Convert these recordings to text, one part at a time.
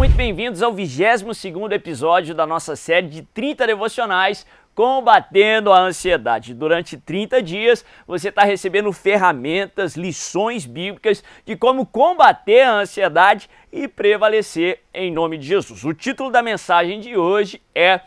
muito bem-vindos ao 22º episódio da nossa série de 30 devocionais combatendo a ansiedade. Durante 30 dias você está recebendo ferramentas, lições bíblicas de como combater a ansiedade e prevalecer em nome de Jesus. O título da mensagem de hoje é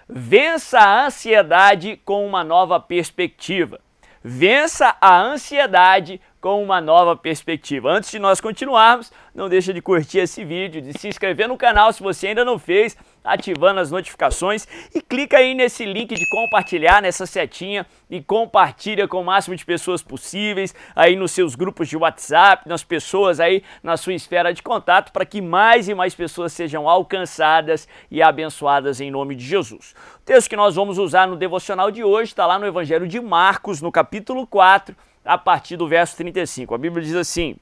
Vença a ansiedade com uma nova perspectiva. Vença a ansiedade com uma nova perspectiva. Antes de nós continuarmos, não deixa de curtir esse vídeo, de se inscrever no canal se você ainda não fez, ativando as notificações e clica aí nesse link de compartilhar, nessa setinha, e compartilha com o máximo de pessoas possíveis, aí nos seus grupos de WhatsApp, nas pessoas aí na sua esfera de contato, para que mais e mais pessoas sejam alcançadas e abençoadas em nome de Jesus. O texto que nós vamos usar no devocional de hoje está lá no Evangelho de Marcos, no capítulo 4, a partir do verso 35. A Bíblia diz assim: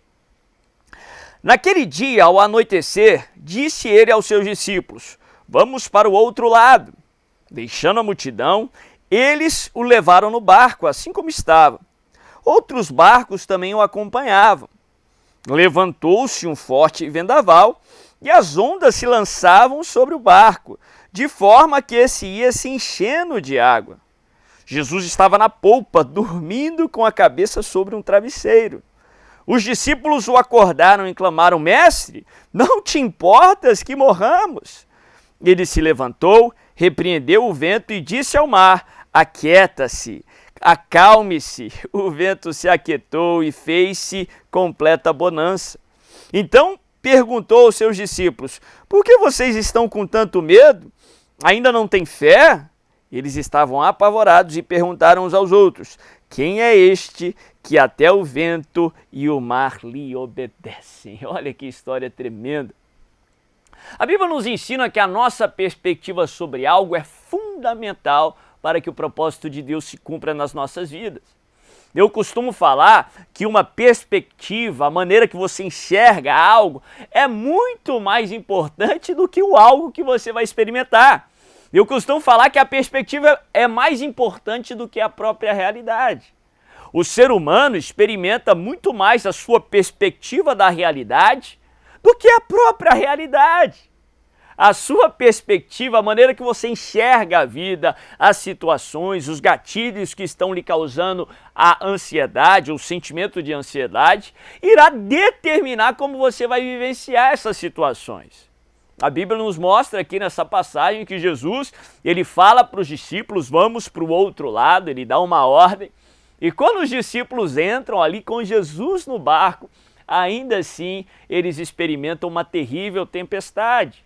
Naquele dia, ao anoitecer, disse ele aos seus discípulos: Vamos para o outro lado. Deixando a multidão, eles o levaram no barco, assim como estava. Outros barcos também o acompanhavam. Levantou-se um forte vendaval e as ondas se lançavam sobre o barco, de forma que esse ia se enchendo de água. Jesus estava na polpa, dormindo com a cabeça sobre um travesseiro. Os discípulos o acordaram e clamaram: Mestre, não te importas que morramos? Ele se levantou, repreendeu o vento e disse ao mar: Aquieta-se, acalme-se. O vento se aquietou e fez-se completa bonança. Então perguntou aos seus discípulos: Por que vocês estão com tanto medo? Ainda não têm fé? Eles estavam apavorados e perguntaram uns aos outros: Quem é este que até o vento e o mar lhe obedecem? Olha que história tremenda. A Bíblia nos ensina que a nossa perspectiva sobre algo é fundamental para que o propósito de Deus se cumpra nas nossas vidas. Eu costumo falar que uma perspectiva, a maneira que você enxerga algo, é muito mais importante do que o algo que você vai experimentar. Eu costumo falar que a perspectiva é mais importante do que a própria realidade. O ser humano experimenta muito mais a sua perspectiva da realidade do que a própria realidade. A sua perspectiva, a maneira que você enxerga a vida, as situações, os gatilhos que estão lhe causando a ansiedade, o sentimento de ansiedade, irá determinar como você vai vivenciar essas situações. A Bíblia nos mostra aqui nessa passagem que Jesus, ele fala para os discípulos: vamos para o outro lado, ele dá uma ordem. E quando os discípulos entram ali com Jesus no barco, ainda assim eles experimentam uma terrível tempestade.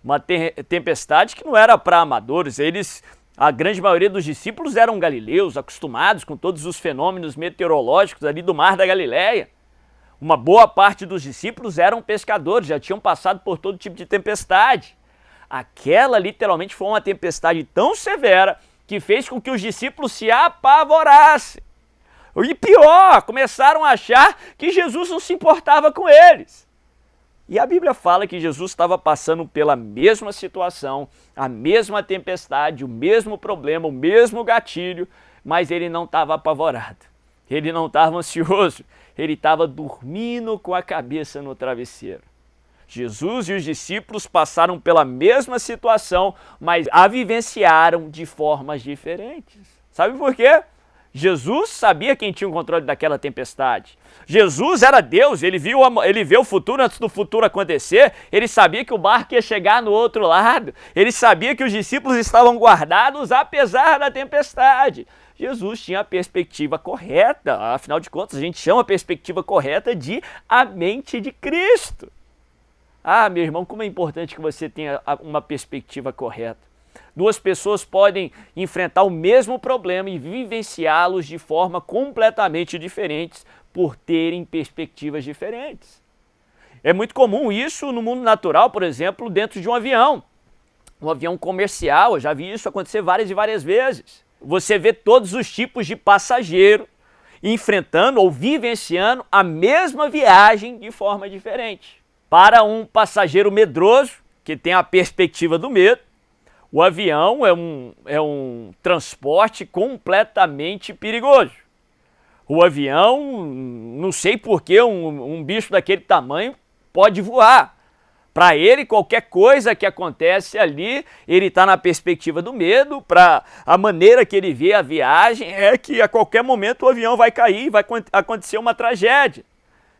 Uma tempestade que não era para amadores. A grande maioria dos discípulos eram galileus, acostumados com todos os fenômenos meteorológicos ali do Mar da Galileia. Uma boa parte dos discípulos eram pescadores, já tinham passado por todo tipo de tempestade. Aquela literalmente foi uma tempestade tão severa que fez com que os discípulos se apavorassem. E pior, começaram a achar que Jesus não se importava com eles. E a Bíblia fala que Jesus estava passando pela mesma situação, a mesma tempestade, o mesmo problema, o mesmo gatilho, mas ele não estava apavorado. Ele não estava ansioso, ele estava dormindo com a cabeça no travesseiro. Jesus e os discípulos passaram pela mesma situação, mas a vivenciaram de formas diferentes. Sabe por quê? Jesus sabia quem tinha o controle daquela tempestade. Jesus era Deus, ele vê o futuro antes do futuro acontecer, ele sabia que o barco ia chegar no outro lado, ele sabia que os discípulos estavam guardados apesar da tempestade. Jesus tinha a perspectiva correta, afinal de contas a gente chama a perspectiva correta de a mente de Cristo. Ah, meu irmão, como é importante que você tenha uma perspectiva correta. Duas pessoas podem enfrentar o mesmo problema e vivenciá-los de forma completamente diferentes por terem perspectivas diferentes. É muito comum isso no mundo natural, por exemplo, dentro de um avião. Um avião comercial, eu já vi isso acontecer várias e várias vezes. Você vê todos os tipos de passageiro enfrentando ou vivenciando a mesma viagem de forma diferente. Para um passageiro medroso, que tem a perspectiva do medo, o avião é um transporte completamente perigoso. O avião, não sei por que um bicho daquele tamanho pode voar. Para ele, qualquer coisa que acontece ali, ele está na perspectiva do medo. Para a maneira que ele vê a viagem é que a qualquer momento o avião vai cair, vai acontecer uma tragédia.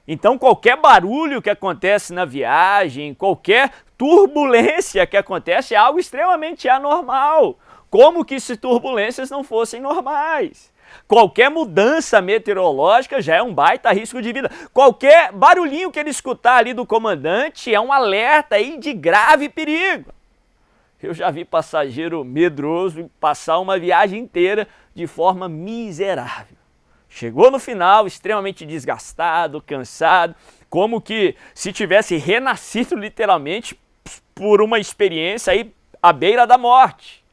Então qualquer barulho que acontece na viagem, qualquer turbulência que acontece é algo extremamente anormal. Como que se turbulências não fossem normais? Qualquer mudança meteorológica já é um baita risco de vida. Qualquer barulhinho que ele escutar ali do comandante é um alerta aí de grave perigo. Eu já vi passageiro medroso passar uma viagem inteira de forma miserável. Chegou no final extremamente desgastado, cansado, como que se tivesse renascido literalmente por uma experiência aí à beira da morte.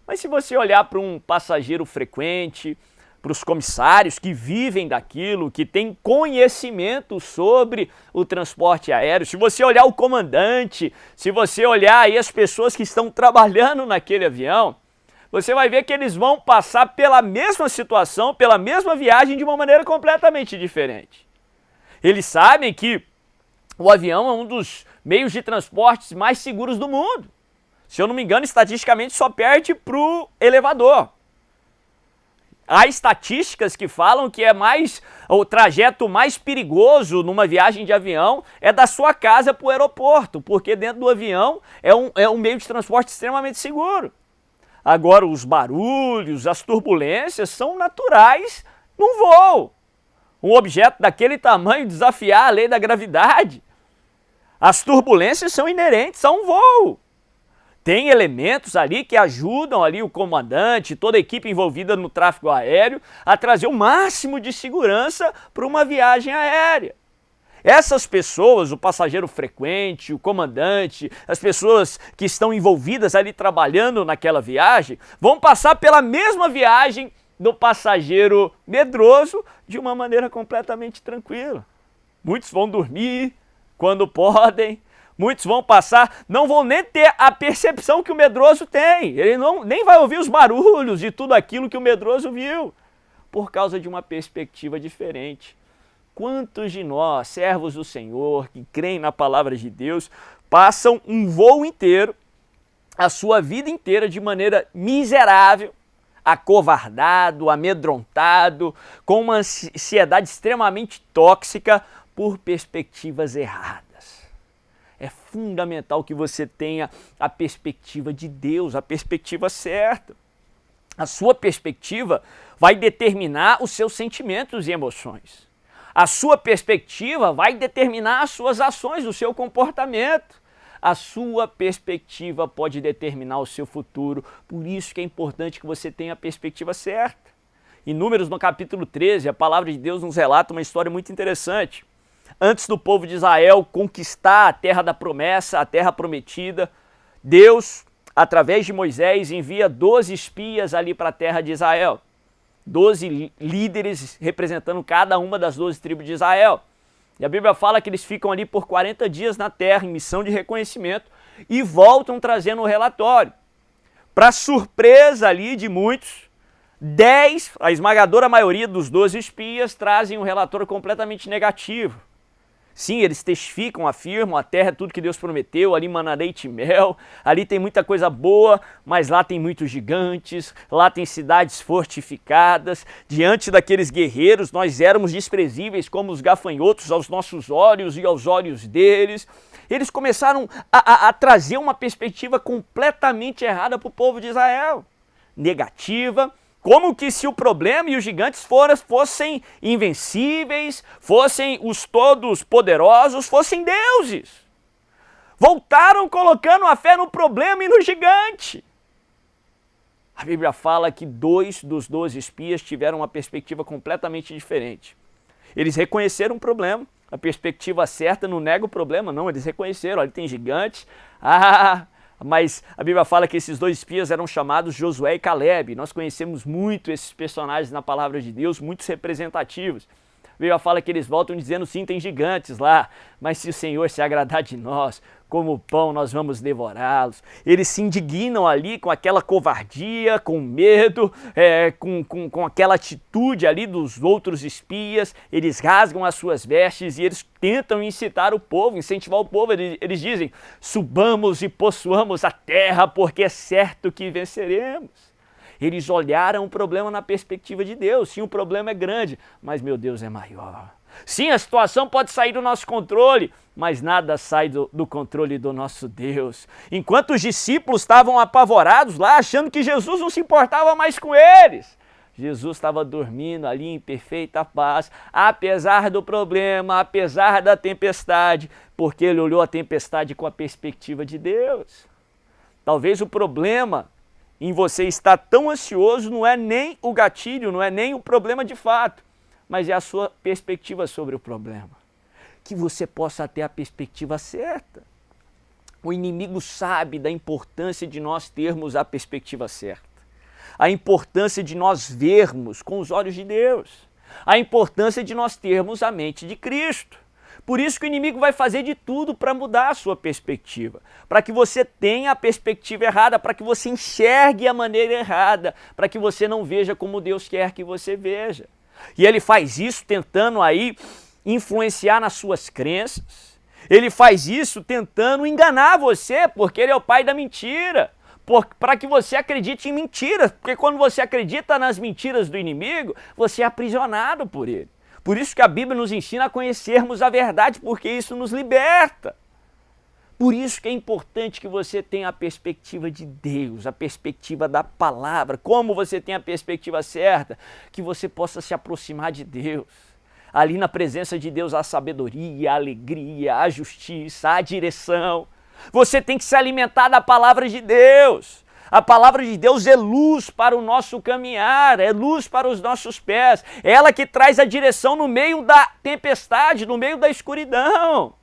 Mas se você olhar para um passageiro frequente, para os comissários que vivem daquilo, que têm conhecimento sobre o transporte aéreo, se você olhar o comandante, se você olhar aí as pessoas que estão trabalhando naquele avião, você vai ver que eles vão passar pela mesma situação, pela mesma viagem de uma maneira completamente diferente. Eles sabem que o avião é um dos meios de transportes mais seguros do mundo. Se eu não me engano, estatisticamente só perde para o elevador. Há estatísticas que falam que o trajeto mais perigoso numa viagem de avião é da sua casa para o aeroporto, porque dentro do avião é um meio de transporte extremamente seguro. Agora, os barulhos, as turbulências são naturais num voo. Um objeto daquele tamanho desafiar a lei da gravidade. As turbulências são inerentes a um voo. Tem elementos ali que ajudam ali o comandante, toda a equipe envolvida no tráfego aéreo, a trazer o máximo de segurança para uma viagem aérea. Essas pessoas, o passageiro frequente, o comandante, as pessoas que estão envolvidas ali trabalhando naquela viagem, vão passar pela mesma viagem do passageiro medroso de uma maneira completamente tranquila. Muitos vão dormir quando podem. Muitos vão passar, não vão nem ter a percepção que o medroso tem. Ele nem vai ouvir os barulhos de tudo aquilo que o medroso viu, por causa de uma perspectiva diferente. Quantos de nós, servos do Senhor, que creem na palavra de Deus, passam um voo inteiro, a sua vida inteira de maneira miserável, acovardado, amedrontado, com uma ansiedade extremamente tóxica por perspectivas erradas. É fundamental que você tenha a perspectiva de Deus, a perspectiva certa. A sua perspectiva vai determinar os seus sentimentos e emoções. A sua perspectiva vai determinar as suas ações, o seu comportamento. A sua perspectiva pode determinar o seu futuro. Por isso que é importante que você tenha a perspectiva certa. Em Números, no capítulo 13, a palavra de Deus nos relata uma história muito interessante. Antes do povo de Israel conquistar a terra da promessa, a terra prometida, Deus, através de Moisés, envia 12 espias ali para a terra de Israel. 12 líderes representando cada uma das 12 tribos de Israel. E a Bíblia fala que eles ficam ali por 40 dias na terra, em missão de reconhecimento, e voltam trazendo o relatório. Para surpresa ali de muitos, 10, a esmagadora maioria dos 12 espias, trazem um relatório completamente negativo. Sim, eles testificam, afirmam, a terra é tudo que Deus prometeu, ali mana leite e mel, ali tem muita coisa boa, mas lá tem muitos gigantes, lá tem cidades fortificadas. Diante daqueles guerreiros, nós éramos desprezíveis como os gafanhotos aos nossos olhos e aos olhos deles. Eles começaram a trazer uma perspectiva completamente errada para o povo de Israel, negativa. Como que se o problema e os gigantes fossem invencíveis, fossem os todos poderosos, fossem deuses. Voltaram colocando a fé no problema e no gigante. A Bíblia fala que 2 dos 12 espias tiveram uma perspectiva completamente diferente. Eles reconheceram o problema, a perspectiva certa não nega o problema, não, eles reconheceram, olha, tem gigantes, mas a Bíblia fala que esses 2 espias eram chamados Josué e Calebe. Nós conhecemos muito esses personagens na palavra de Deus, muitos representativos. veio a fala que eles voltam dizendo, sim, tem gigantes lá, mas se o Senhor se agradar de nós, como pão nós vamos devorá-los. Eles se indignam ali com aquela covardia, com medo, com aquela atitude ali dos outros espias. Eles rasgam as suas vestes e eles tentam incitar o povo, incentivar o povo. Eles dizem, subamos e possuamos a terra, porque é certo que venceremos. Eles olharam o problema na perspectiva de Deus. Sim, o problema é grande, mas meu Deus é maior. Sim, a situação pode sair do nosso controle, mas nada sai do controle do nosso Deus. Enquanto os discípulos estavam apavorados lá, achando que Jesus não se importava mais com eles, Jesus estava dormindo ali em perfeita paz, apesar do problema, apesar da tempestade, porque ele olhou a tempestade com a perspectiva de Deus. Talvez o problema em você estar tão ansioso não é nem o gatilho, não é nem o problema de fato, mas é a sua perspectiva sobre o problema. Que você possa ter a perspectiva certa. O inimigo sabe da importância de nós termos a perspectiva certa. A importância de nós vermos com os olhos de Deus. A importância de nós termos a mente de Cristo. Por isso que o inimigo vai fazer de tudo para mudar a sua perspectiva. Para que você tenha a perspectiva errada, para que você enxergue a maneira errada, para que você não veja como Deus quer que você veja. E ele faz isso tentando aí influenciar nas suas crenças. Ele faz isso tentando enganar você, porque ele é o pai da mentira. Para que você acredite em mentiras, porque quando você acredita nas mentiras do inimigo, você é aprisionado por ele. Por isso que a Bíblia nos ensina a conhecermos a verdade, porque isso nos liberta. Por isso que é importante que você tenha a perspectiva de Deus, a perspectiva da palavra. Como você tem a perspectiva certa? Que você possa se aproximar de Deus. Ali na presença de Deus há sabedoria, a alegria, a justiça, a direção. Você tem que se alimentar da palavra de Deus. A palavra de Deus é luz para o nosso caminhar, é luz para os nossos pés. É ela que traz a direção no meio da tempestade, no meio da escuridão.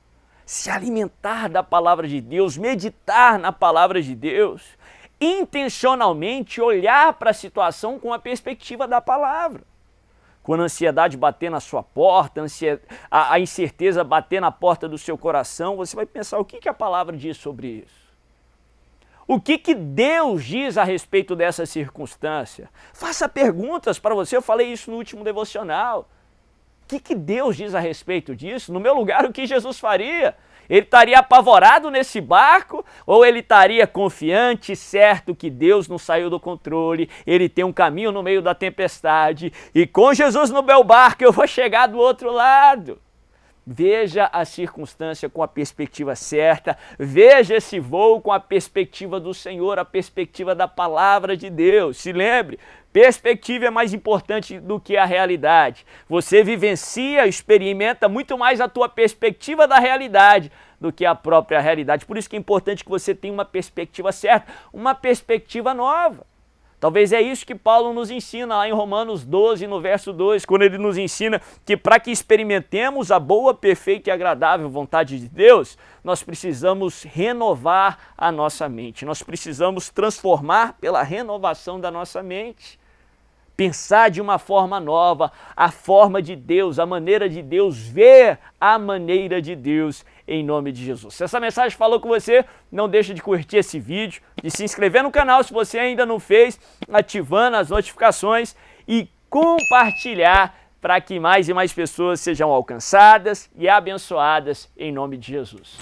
Se alimentar da palavra de Deus, meditar na palavra de Deus, intencionalmente olhar para a situação com a perspectiva da palavra. Quando a ansiedade bater na sua porta, a incerteza bater na porta do seu coração, você vai pensar o que a palavra diz sobre isso. O que Deus diz a respeito dessa circunstância? Faça perguntas para você, eu falei isso no último devocional. O que Deus diz a respeito disso? No meu lugar, o que Jesus faria? Ele estaria apavorado nesse barco ou ele estaria confiante, certo que Deus não saiu do controle, ele tem um caminho no meio da tempestade e com Jesus no meu barco eu vou chegar do outro lado? Veja a circunstância com a perspectiva certa, veja esse voo com a perspectiva do Senhor, a perspectiva da palavra de Deus. Se lembre, perspectiva é mais importante do que a realidade. Você vivencia, experimenta muito mais a tua perspectiva da realidade do que a própria realidade. Por isso que é importante que você tenha uma perspectiva certa, uma perspectiva nova. Talvez é isso que Paulo nos ensina lá em Romanos 12, no verso 2, quando ele nos ensina que para que experimentemos a boa, perfeita e agradável vontade de Deus, nós precisamos renovar a nossa mente, nós precisamos transformar pela renovação da nossa mente. Pensar de uma forma nova, a forma de Deus, a maneira de Deus, ver a maneira de Deus em nome de Jesus. Se essa mensagem falou com você, não deixe de curtir esse vídeo, de se inscrever no canal se você ainda não fez, ativando as notificações e compartilhar para que mais e mais pessoas sejam alcançadas e abençoadas em nome de Jesus.